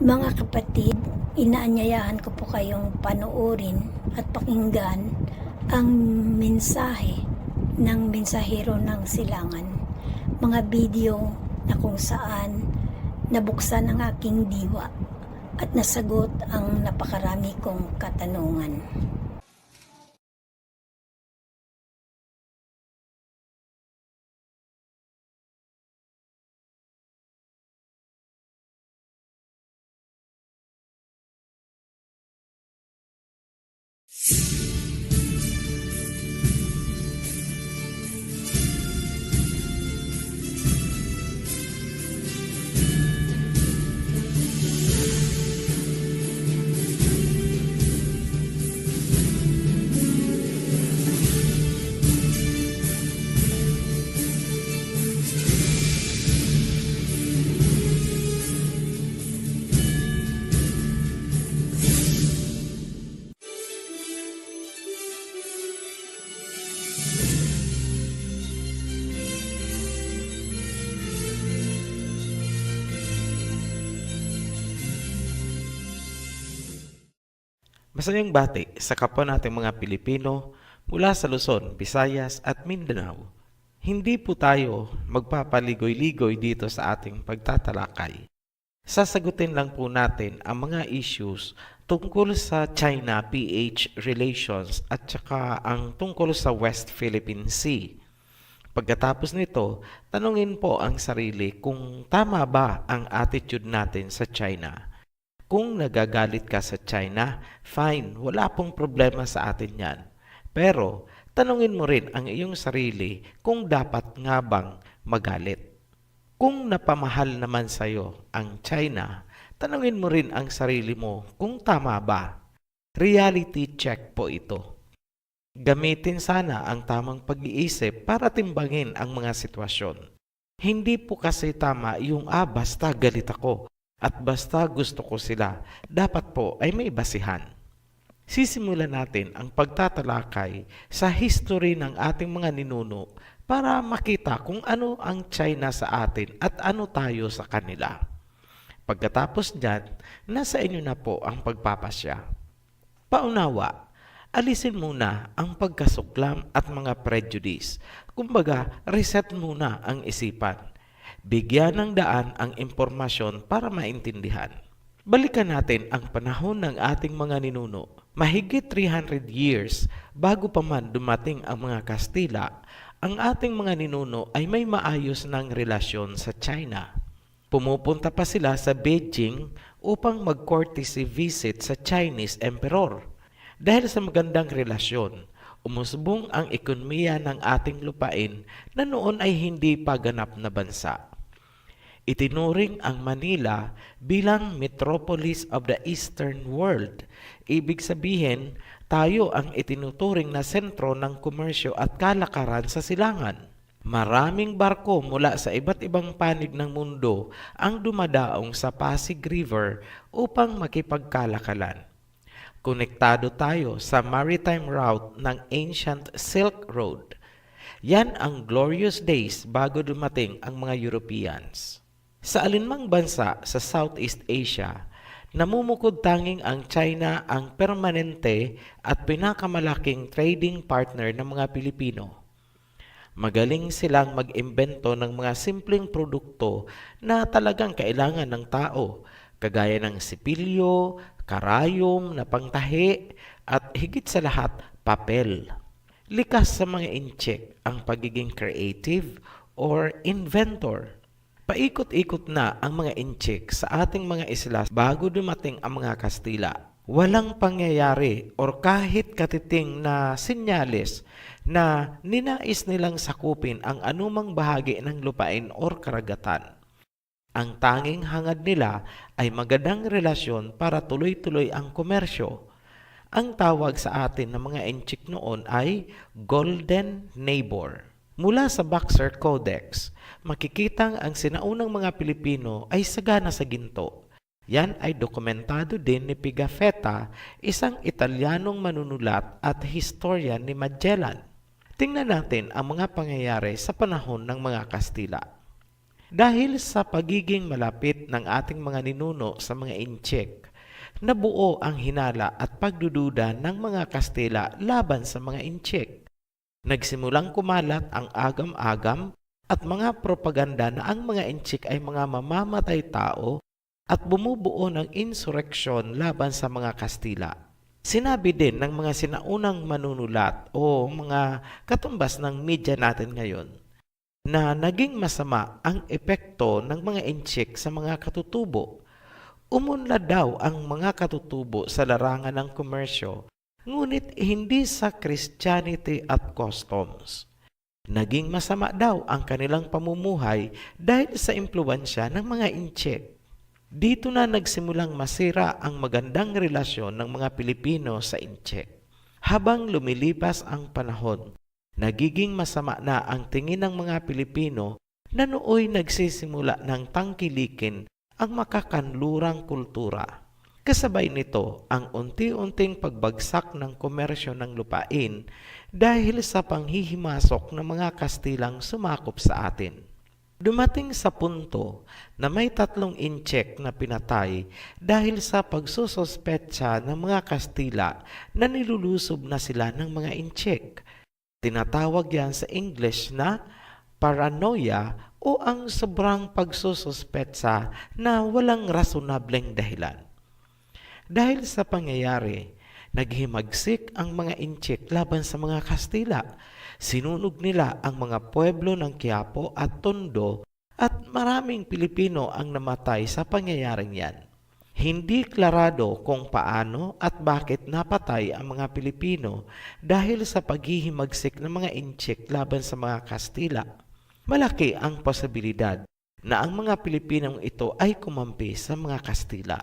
Mga kapatid, inaanyayahan ko po kayong panoorin at pakinggan ang mensahe ng mensahero ng silangan. Mga video na kung saan nabuksan ang aking diwa at nasagot ang napakarami kong katanungan. Masayang bati sa kapwa nating mga Pilipino mula sa Luzon, Visayas at Mindanao. Hindi po tayo magpapaligoy-ligoy dito sa ating pagtatalakay. Sasagutin lang po natin ang mga issues tungkol sa China-PH relations at saka ang tungkol sa West Philippine Sea. Pagkatapos nito, tanungin po ang sarili kung tama ba ang attitude natin sa China. Kung nagagalit ka sa China, fine, wala pong problema sa atin yan. Pero, tanungin mo rin ang iyong sarili kung dapat nga bang magalit. Kung napamahal naman sa'yo ang China, tanungin mo rin ang sarili mo kung tama ba. Reality check po ito. Gamitin sana ang tamang pag-iisip para timbangin ang mga sitwasyon. Hindi po kasi tama yung basta galit ako at basta gusto ko sila. Dapat po ay may basihan. Sisimulan natin ang pagtatalakay sa history ng ating mga ninuno para makita kung ano ang China sa atin at ano tayo sa kanila. Pagkatapos dyan, nasa inyo na po ang pagpapasya. Paunawa, alisin muna ang pagkasuklam at mga prejudice. Kumbaga, reset muna ang isipan. Bigyan ng daan ang impormasyon para maintindihan. Balikan natin ang panahon ng ating mga ninuno. Mahigit 300 years bago pa man dumating ang mga Kastila, ang ating mga ninuno ay may maayos ng relasyon sa China. Pumupunta pa sila sa Beijing upang mag-courtesy visit sa Chinese Emperor. Dahil sa magandang relasyon, umusbong ang ekonomiya ng ating lupain na noon ay hindi pa ganap na bansa. Itinuring ang Manila bilang metropolis of the Eastern World. Ibig sabihin, tayo ang itinuturing na sentro ng komersyo at kalakaran sa silangan. Maraming barko mula sa iba't ibang panig ng mundo ang dumadaong sa Pasig River upang makipagkalakalan. Konektado tayo sa maritime route ng ancient Silk Road. Yan ang glorious days bago dumating ang mga Europeans. Sa alinmang bansa sa Southeast Asia, namumukod tanging ang China ang permanente at pinakamalaking trading partner ng mga Pilipino. Magaling silang mag-imbento ng mga simpleng produkto na talagang kailangan ng tao, kagaya ng sipilyo, karayom na pangtahi, at higit sa lahat, papel. Likas sa mga incheck ang pagiging creative or inventor. Paikot-ikot na ang mga incheck sa ating mga isla bago dumating ang mga Kastila. Walang pangyayari or kahit katiting na senyales na ninais nilang sakupin ang anumang bahagi ng lupain or karagatan. Ang tanging hangad nila ay magandang relasyon para tuloy-tuloy ang komersyo. Ang tawag sa atin ng mga incheck noon ay Golden Neighbor. Mula sa Boxer Codex, makikitang ang sinaunang mga Pilipino ay sagana sa ginto. Yan ay dokumentado din ni Pigafetta, isang Italianong manunulat at historian ni Magellan. Tingnan natin ang mga pangyayari sa panahon ng mga Kastila. Dahil sa pagiging malapit ng ating mga ninuno sa mga Intsik, nabuo ang hinala at pagdududa ng mga Kastila laban sa mga Intsik. Nagsimulang kumalat ang agam-agam at mga propaganda na ang mga Intsik ay mga mamamatay tao at bumubuo ng insureksyon laban sa mga Kastila. Sinabi din ng mga sinaunang manunulat o mga katumbas ng media natin ngayon na naging masama ang epekto ng mga Intsik sa mga katutubo. Umunlad daw ang mga katutubo sa larangan ng komersyo, ngunit hindi sa Christianity at customs. Naging masama daw ang kanilang pamumuhay dahil sa impluwensya ng mga Intsik. Dito na nagsimulang masira ang magandang relasyon ng mga Pilipino sa Intsik. Habang lumilipas ang panahon, nagiging masama na ang tingin ng mga Pilipino na nooy nagsisimula ng tangkilikin ang makakanlurang kultura. Kasabay nito ang unti-unting pagbagsak ng komersyo ng lupain dahil sa panghihimasok ng mga Kastilang sumakop sa atin. Dumating sa punto na may 3 Intsik na pinatay dahil sa pagsusospetsa ng mga Kastila na nilulusob na sila ng mga Intsik. Tinatawag yan sa English na paranoia o ang sobrang pagsususpetsa na walang rasonableng dahilan. Dahil sa pangyayari, naghimagsik ang mga Intsik laban sa mga Kastila. Sinunog nila ang mga pueblo ng Quiapo at Tondo at maraming Pilipino ang namatay sa pangyayaring yan. Hindi klarado kung paano at bakit napatay ang mga Pilipino dahil sa paghihimagsik ng mga Intsik laban sa mga Kastila. Malaki ang posibilidad na ang mga Pilipinong ito ay kumampi sa mga Kastila.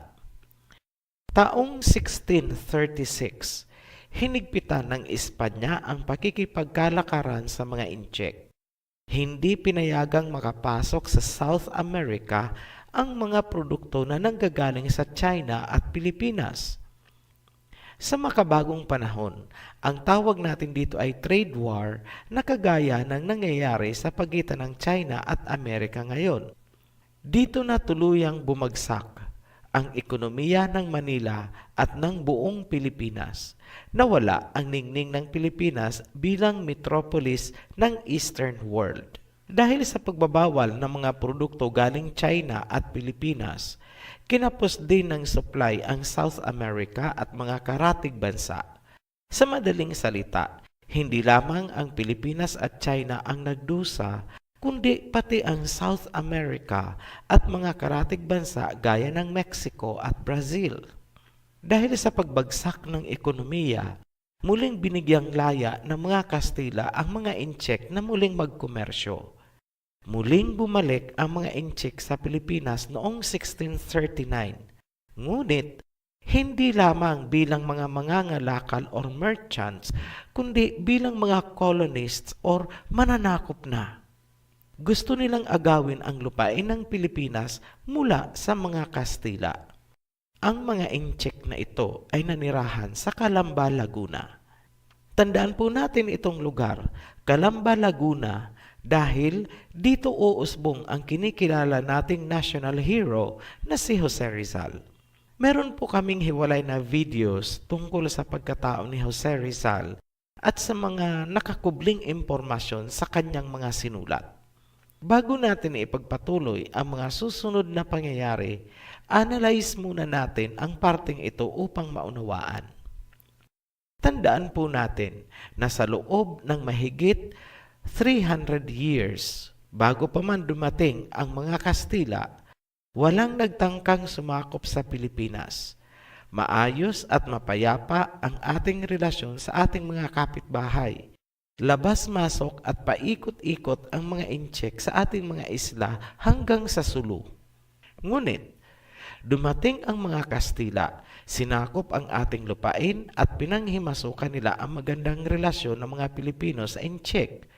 Taong 1636, hinigpitan ng Espanya ang pakikipagkalakaran sa mga Intsik. Hindi pinayagang makapasok sa South America ang mga produkto na nanggagaling sa China at Pilipinas. Sa makabagong panahon, ang tawag natin dito ay trade war na kagaya ng nangyayari sa pagitan ng China at Amerika ngayon. Dito na tuluyang bumagsak ang ekonomiya ng Manila at ng buong Pilipinas. Nawala ang ningning ng Pilipinas bilang metropolis ng Eastern world. Dahil sa pagbabawal ng mga produkto galing China at Pilipinas, kinapos din ng supply ang South America at mga karatig bansa. Sa madaling salita, hindi lamang ang Pilipinas at China ang nagdusa, kundi pati ang South America at mga karatig bansa gaya ng Mexico at Brazil. Dahil sa pagbagsak ng ekonomiya, muling binigyang laya ng mga Kastila ang mga Intsik na muling magkomersyo. Muling bumalik ang mga Intsik sa Pilipinas noong 1639. Ngunit, hindi lamang bilang mga mangangalakal or merchants, kundi bilang mga colonists or mananakop na. Gusto nilang agawin ang lupain ng Pilipinas mula sa mga Kastila. Ang mga Intsik na ito ay nanirahan sa Calamba, Laguna. Tandaan po natin itong lugar, Calamba, Laguna, dahil dito uusbong ang kinikilala nating national hero na si Jose Rizal. Meron po kaming hiwalay na videos tungkol sa pagkatao ni Jose Rizal at sa mga nakakubling impormasyon sa kanyang mga sinulat. Bago natin ipagpatuloy ang mga susunod na pangyayari, analyze muna natin ang parteng ito upang maunawaan. Tandaan po natin na sa loob ng mahigit 300 years bago pa man dumating ang mga Kastila, walang nagtangkang sumakop sa Pilipinas. Maayos at mapayapa ang ating relasyon sa ating mga kapitbahay. Labas-masok at paikot-ikot ang mga Intsik sa ating mga isla hanggang sa Sulu. Ngunit, dumating ang mga Kastila, sinakop ang ating lupain at pinanghimasukan nila ang magandang relasyon ng mga Pilipino sa Intsik.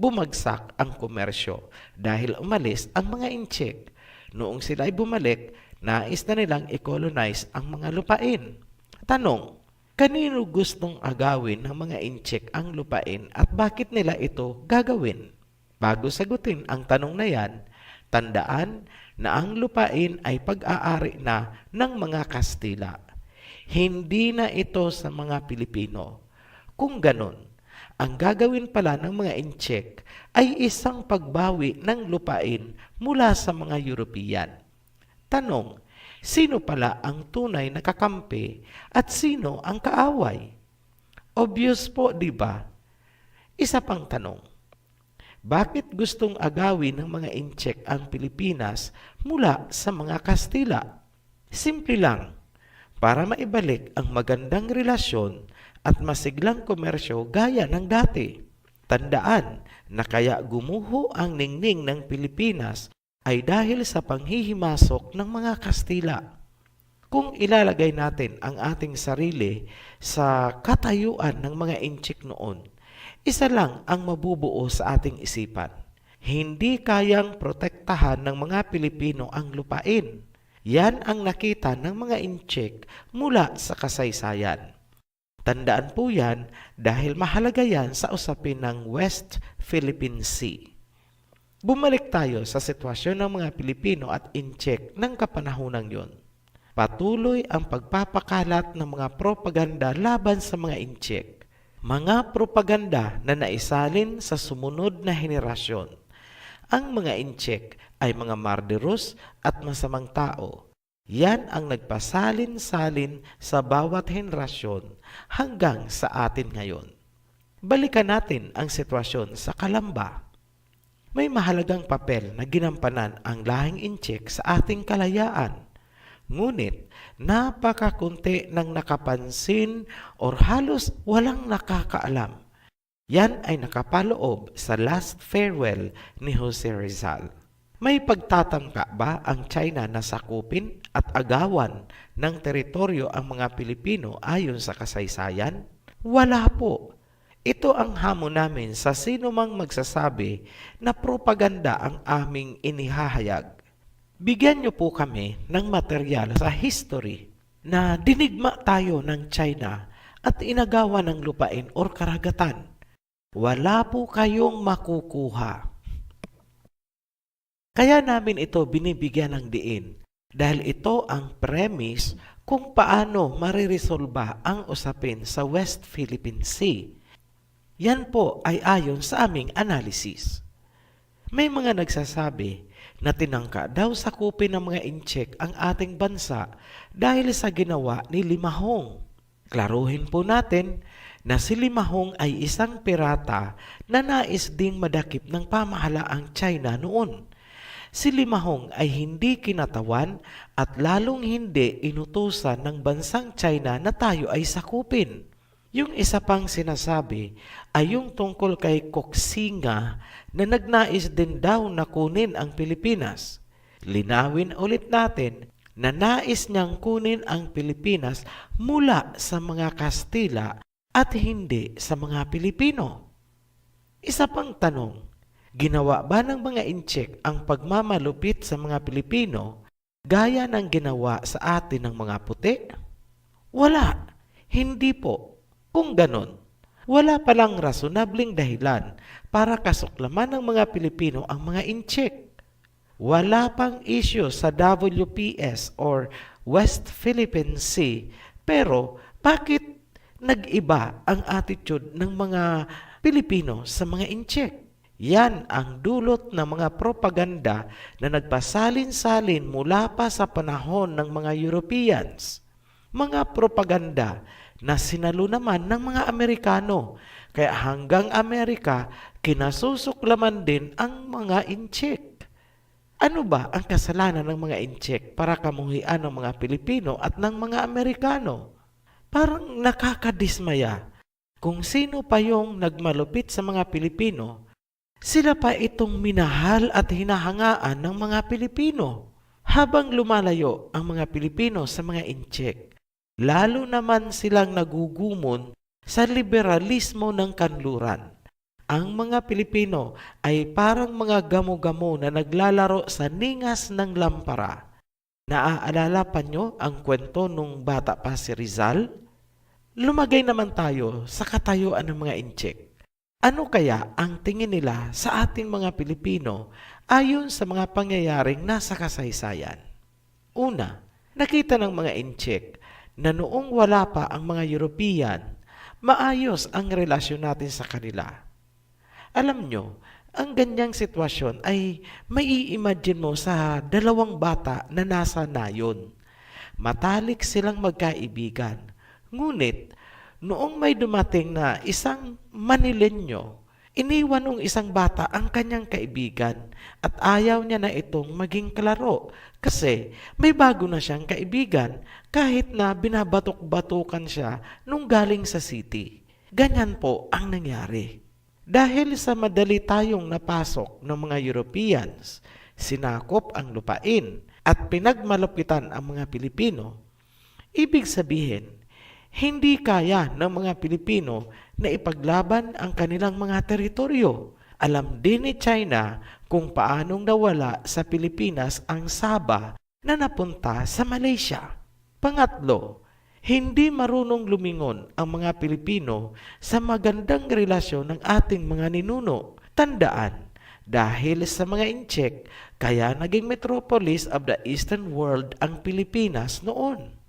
Bumagsak ang komersyo dahil umalis ang mga Intsik. Noong sila ay bumalik, nais na nilang i-colonize ang mga lupain. Tanong, kanino gustong agawin ng mga Intsik ang lupain at bakit nila ito gagawin? Bago sagutin ang tanong na yan, Tandaan na ang lupain ay pag-aari na ng mga Kastila. Hindi na ito sa mga Pilipino. Kung ganon, ang gagawin pala ng mga Intsik ay isang pagbawi ng lupain mula sa mga European. Tanong, sino pala ang tunay na kakampi at sino ang kaaway? Obvious po, di ba? Isa pang tanong, bakit gustong agawin ng mga Intsik ang Pilipinas mula sa mga Kastila? Simple lang, para maibalik ang magandang relasyon at masiglang komersyo gaya ng dati. Tandaan na kaya gumuho ang ningning ng Pilipinas ay dahil sa panghihimasok ng mga Kastila. Kung ilalagay natin ang ating sarili sa katayuan ng mga Intsik noon, isa lang ang mabubuo sa ating isipan. Hindi kayang protektahan ng mga Pilipino ang lupain. Yan ang nakita ng mga Intsik mula sa kasaysayan. Tandaan po yan dahil mahalaga yan sa usapin ng West Philippine Sea. Bumalik tayo sa sitwasyon ng mga Pilipino at Intsik ng kapanahonang yon. Patuloy ang pagpapakalat ng mga propaganda laban sa mga Intsik. Mga propaganda na naisalin sa sumunod na henerasyon. Ang mga Intsik ay mga marderos at masamang tao. Yan ang nagpasalin-salin sa bawat henerasyon hanggang sa atin ngayon. Balikan natin ang sitwasyon sa Kalamba. May mahalagang papel na ginampanan ang lahing Intsik sa ating kalayaan. Ngunit, napakakunti ng nakapansin or halos walang nakakaalam. Yan ay nakapaloob sa Last Farewell ni Jose Rizal. May pagtatangka ba ang China na sakupin at agawan ng teritoryo ang mga Pilipino ayon sa kasaysayan? Wala po. Ito ang hamon namin sa sino mang magsasabi na propaganda ang aming inihahayag. Bigyan niyo po kami ng material sa history na dinigma tayo ng China at inagawa ng lupain or karagatan. Wala po kayong makukuha. Kaya namin ito binibigyan ng diin dahil ito ang premise kung paano mariresolba ang usapin sa West Philippine Sea. Yan po ay ayon sa aming analysis. May mga nagsasabi na tinangka daw sakupin ng mga Intsik ang ating bansa dahil sa ginawa ni Limahong. Klaruhin po natin na si Limahong ay isang pirata na nais ding madakip ng pamahalaang China noon. Si Limahong ay hindi kinatawan at lalong hindi inutusan ng bansang China na tayo ay sakupin. Yung isa pang sinasabi ay yung tungkol kay Koxinga na nagnais din daw na kunin ang Pilipinas. Linawin ulit natin na nais niyang kunin ang Pilipinas mula sa mga Kastila at hindi sa mga Pilipino. Isa pang tanong, ginawa ba ng mga Intsik ang pagmamalupit sa mga Pilipino gaya ng ginawa sa atin ng mga puti? Wala, hindi po. Kung ganon, wala palang rasonabling dahilan para kasuklaman ng mga Pilipino ang mga Intsik. Wala pang issue sa WPS or West Philippine Sea, pero bakit nag-iba ang attitude ng mga Pilipino sa mga Intsik? Yan ang dulot ng mga propaganda na nagpasalin-salin mula pa sa panahon ng mga Europeans. Mga propaganda na sinalo naman ng mga Amerikano. Kaya hanggang Amerika, kinasusuklaman din ang mga Intsik. Ano ba ang kasalanan ng mga Intsik para kamuhian ng mga Pilipino at ng mga Amerikano? Parang nakakadismaya. Kung sino pa yung nagmalupit sa mga Pilipino, sila pa itong minahal at hinahangaan ng mga Pilipino. Habang lumalayo ang mga Pilipino sa mga Intsik, lalo naman silang nagugumon sa liberalismo ng kanluran. Ang mga Pilipino ay parang mga gamo-gamo na naglalaro sa ningas ng lampara. Naaalala pa nyo ang kwento nung bata pa si Rizal? Lumagay naman tayo sa katayuan ng mga Intsik. Ano kaya ang tingin nila sa ating mga Pilipino ayon sa mga pangyayaring nasa kasaysayan? Una, nakita ng mga incheck na noong wala pa ang mga European, maayos ang relasyon natin sa kanila. Alam nyo, ang ganyang sitwasyon ay mai-imagine mo sa dalawang bata na nasa nayon. Matalik silang magkaibigan. Ngunit, noong may dumating na isang Manilenyo, iniwan ng isang bata ang kanyang kaibigan at ayaw niya na itong maging kalaro kasi may bago na siyang kaibigan kahit na binabatok-batukan siya nung galing sa city. Ganyan po ang nangyari. Dahil sa madali tayong napasok ng mga Europeans, sinakop ang lupain at pinagmalupitan ang mga Pilipino, ibig sabihin, hindi kaya ng mga Pilipino na ipaglaban ang kanilang mga teritoryo. Alam din ni China kung paanong nawala sa Pilipinas ang Sabah na napunta sa Malaysia. Pangatlo, hindi marunong lumingon ang mga Pilipino sa magandang relasyon ng ating mga ninuno. Tandaan, dahil sa mga incheck, kaya naging metropolis of the Eastern world ang Pilipinas noon.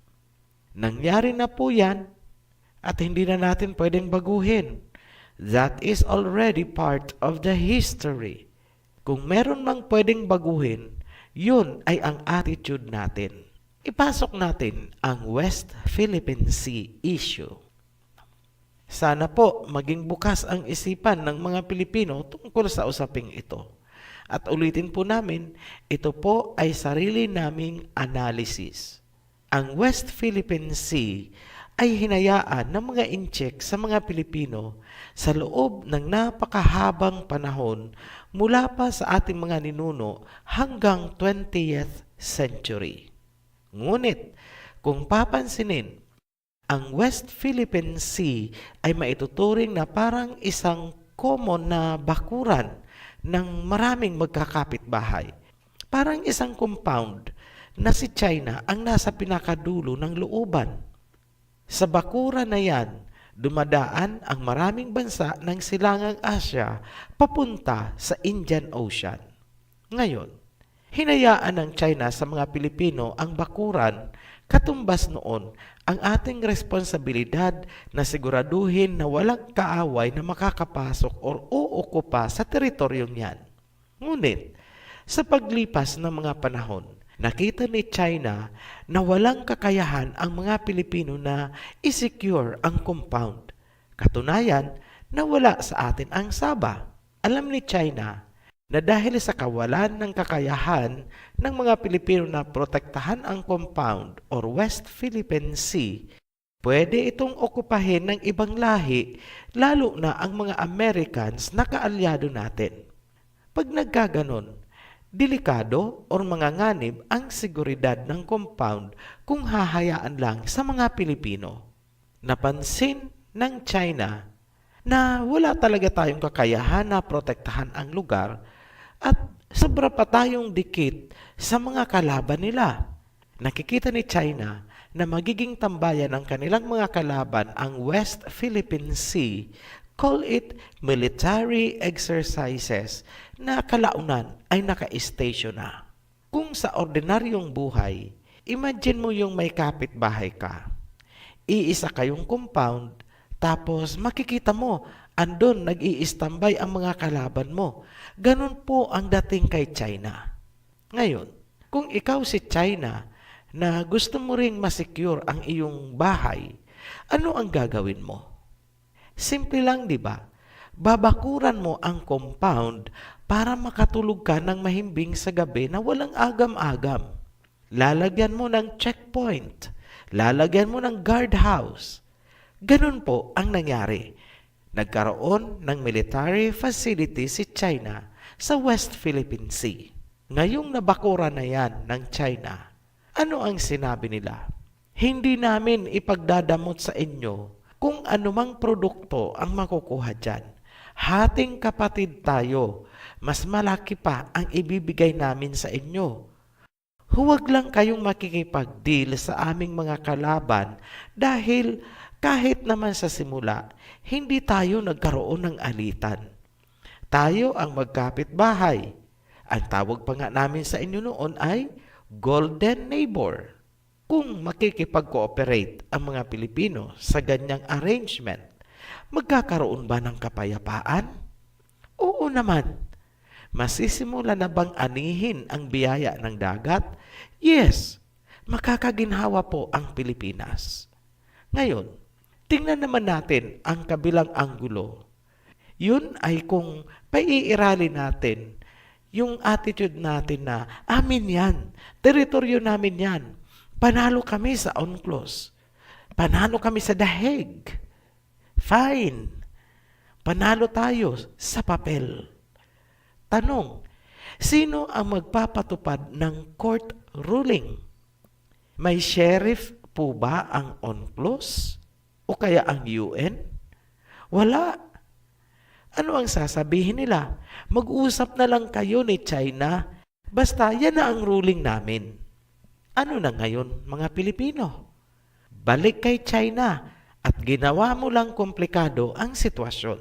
Nangyari na po yan at hindi na natin pwedeng baguhin. That is already part of the history. Kung meron mang pwedeng baguhin, yun ay ang attitude natin. Ipasok natin ang West Philippine Sea issue. Sana po maging bukas ang isipan ng mga Pilipino tungkol sa usaping ito. At ulitin po namin, ito po ay sarili naming analysis. Ang West Philippine Sea ay hinayaan ng mga incheck sa mga Pilipino sa loob ng napakahabang panahon mula pa sa ating mga ninuno hanggang 20th century. Ngunit, kung papansinin, ang West Philippine Sea ay maituturing na parang isang common na bakuran ng maraming magkakapitbahay. Parang isang compound na si China ang nasa pinakadulo ng looban. Sa bakuran na yan, dumadaan ang maraming bansa ng silangang Asya papunta sa Indian Ocean. Ngayon, hinayaan ng China sa mga Pilipino ang bakuran, katumbas noon ang ating responsibilidad na siguraduhin na walang kaaway na makakapasok o uukupa sa teritoryong yan. Ngunit, sa paglipas ng mga panahon, nakita ni China na walang kakayahan ang mga Pilipino na i-secure ang compound. Katunayan, nawala sa atin ang Sabah. Alam ni China na dahil sa kawalan ng kakayahan ng mga Pilipino na protektahan ang compound or West Philippine Sea, pwede itong okupahin ng ibang lahi, lalo na ang mga Americans na kaalyado natin. Pag nagkaganon, delikado o manganganib ang seguridad ng compound kung hahayaan lang sa mga Pilipino. Napansin ng China na wala talaga tayong kakayahan na protektahan ang lugar at sobra pa tayong dikit sa mga kalaban nila. Nakikita ni China na magiging tambayan ng kanilang mga kalaban ang West Philippine Sea, call it military exercises na kalaunan ay naka-station na. Kung sa ordinaryong buhay, imagine mo yung may kapitbahay ka. Iisa kayong compound, tapos makikita mo, andun nag-i-standby ang mga kalaban mo. Ganun po ang dating kay China. Ngayon, kung ikaw si China na gusto mo ring masecure ang iyong bahay, ano ang gagawin mo? Simple lang, di ba? Babakuran mo ang compound para makatulog ka ng mahimbing sa gabi na walang agam-agam. Lalagyan mo ng checkpoint. Lalagyan mo ng guardhouse. Ganun po ang nangyari. Nagkaroon ng military facility si China sa West Philippine Sea. Ngayong nabakuran na yan ng China, ano ang sinabi nila? Hindi namin ipagdadamot sa inyo kung anumang produkto ang makukuha dyan. Hating kapatid tayo, mas malaki pa ang ibibigay namin sa inyo. Huwag lang kayong makikipag-deal sa aming mga kalaban dahil Kahit naman sa simula, hindi tayo nagkaroon ng alitan. Tayo ang magkapit-bahay. Ang tawag pa nga namin sa inyo noon ay Golden Neighbor. Kung makikipag-cooperate ang mga Pilipino sa ganyang arrangement, magkakaroon ba ng kapayapaan? Oo naman. Masisimula na bang anihin ang biyaya ng dagat? Yes, makakaginhawa po ang Pilipinas. Ngayon, tingnan naman natin ang kabilang anggulo. Yun ay kung paiirali natin yung attitude natin na amin yan, teritoryo namin yan, panalo kami sa UNCLOS, panalo kami sa dahig, fine, panalo tayo sa papel. Tanong, sino ang magpapatupad ng court ruling? May sheriff po ba ang UNCLOS? O kaya ang UN? Wala. Ano ang sasabihin nila? Mag-usap na lang kayo ni China, basta yan na ang ruling namin. Ano na ngayon, mga Pilipino? Balik kay China at ginawa mo lang komplikado ang sitwasyon.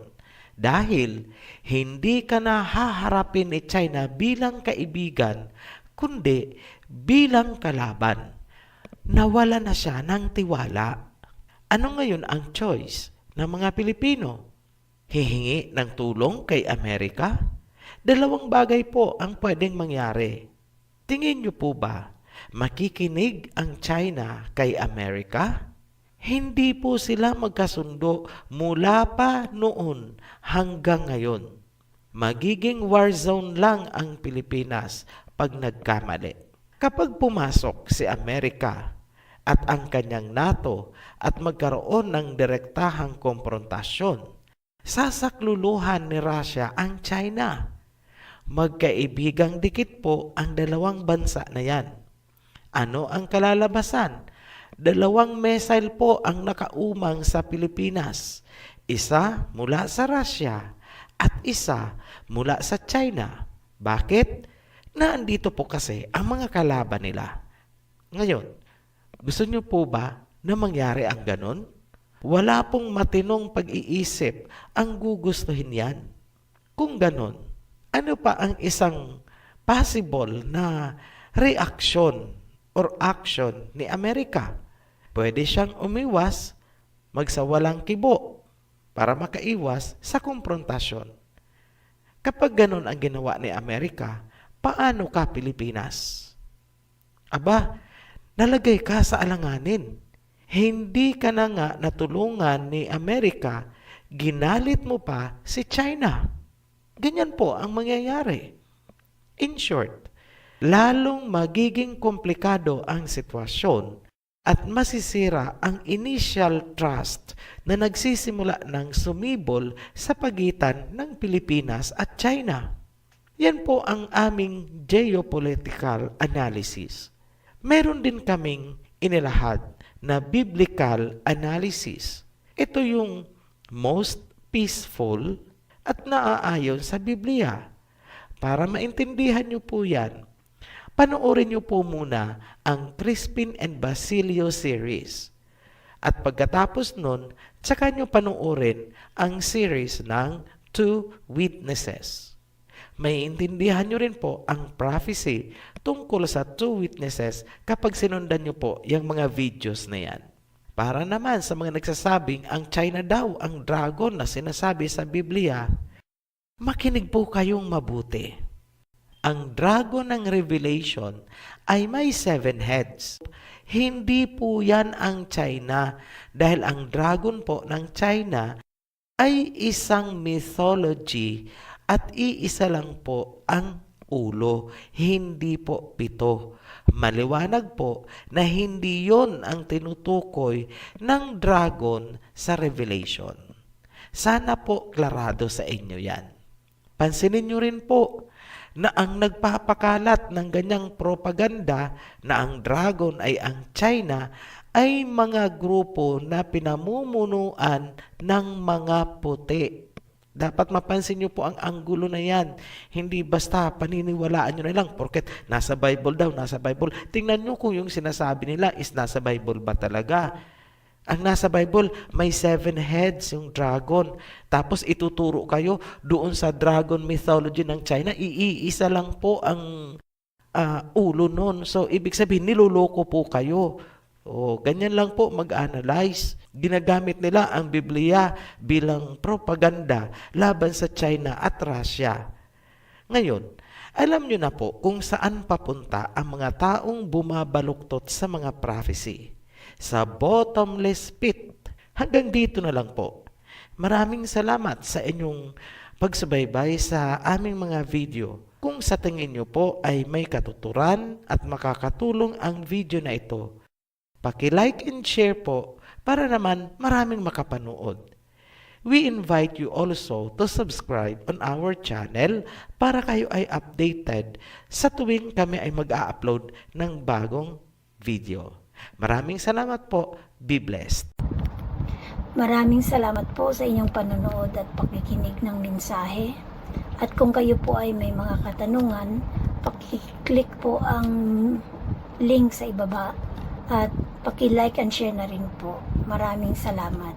Dahil hindi ka na haharapin ni China bilang kaibigan, kundi bilang kalaban. Nawala na siya ng tiwala. Ano ngayon ang choice ng mga Pilipino? Hihingi ng tulong kay Amerika? Dalawang bagay po ang pwedeng mangyari. Tingin niyo po ba, makikinig ang China kay Amerika? Hindi po sila magkasundo mula pa noon hanggang ngayon. Magiging war zone lang ang Pilipinas pag nagkamali. Kapag pumasok si Amerika at ang kanyang NATO at magkaroon ng direktahang komprontasyon, sasakluluhan ni Russia ang China. Magkaibigang dikit po ang dalawang bansa na yan. Ano ang kalalabasan? 2 missile po ang nakaumang sa Pilipinas. Isa mula sa Russia at isa mula sa China. Bakit? Naandito po kasi ang mga kalaban nila. Ngayon, gusto niyo po ba na mangyari ang ganon? Wala pong matinong pag-iisip ang gugustuhin yan. Kung ganon, ano pa ang isang possible na reaction or action ni Amerika? Pwede siyang umiwas, magsawalang kibo para makaiwas sa komprontasyon. Kapag ganon ang ginawa ni Amerika, paano ka Pilipinas? Aba, nalagay ka sa alanganin. Hindi ka na nga natulungan ni Amerika, ginalit mo pa si China. Ganyan po ang mangyayari. In short, lalong magiging komplikado ang sitwasyon at masisira ang initial trust na nagsisimula ng sumibol sa pagitan ng Pilipinas at China. Yan po ang aming geopolitical analysis. Meron din kaming inilahad na biblical analysis. Ito yung most peaceful at naaayon sa Biblia. Para maintindihan nyo po yan, panoorin nyo po muna ang Crispin and Basilio series. At pagkatapos nun, tsaka nyo panoorin ang series ng Two Witnesses. May intindihan nyo rin po ang prophecy tungkol sa two witnesses kapag sinundan nyo po yung mga videos na yan. Para naman sa mga nagsasabing ang China daw ang dragon na sinasabi sa Biblia, makinig po kayong mabuti. Ang dragon ng Revelation ay may 7 heads. Hindi po yan ang China dahil ang dragon po ng China ay isang mythology at iisa lang po ang ulo, hindi po 7. Maliwanag po na hindi yon ang tinutukoy ng dragon sa Revelation. Sana po klarado sa inyo yan. Pansinin nyo rin po na ang nagpapakalat ng ganyang propaganda na ang dragon ay ang China ay mga grupo na pinamumunuan ng mga puti. Dapat mapansin nyo po ang anggulo na yan. Hindi basta paniniwalaan nyo na lang porket nasa Bible daw, nasa Bible. Tingnan nyo kung yung sinasabi nila is nasa Bible ba talaga. Ang nasa Bible, may 7 heads yung dragon. Tapos ituturo kayo doon sa dragon mythology ng China, iisa lang po ang ulo nun. So, ibig sabihin, niloloko po kayo. O, ganyan lang po mag-analyze. Ginagamit nila ang Biblia bilang propaganda laban sa China at Russia. Ngayon, alam nyo na po kung saan papunta ang mga taong bumabaluktot sa mga prophecy. Sa bottomless pit. Hanggang dito na lang po. Maraming salamat sa inyong pagsubaybay sa aming mga video. Kung sa tingin nyo po ay may katuturan at makakatulong ang video na ito, paki-like and share po para naman maraming makapanood. We invite you also to subscribe on our channel para kayo ay updated sa tuwing kami ay mag-a-upload ng bagong video. Maraming salamat po. Be blessed. Maraming salamat po sa inyong panonood at pakikinig ng mensahe. At kung kayo po ay may mga katanungan, paki-click po ang link sa ibaba at paki-like and share na rin po. Maraming salamat.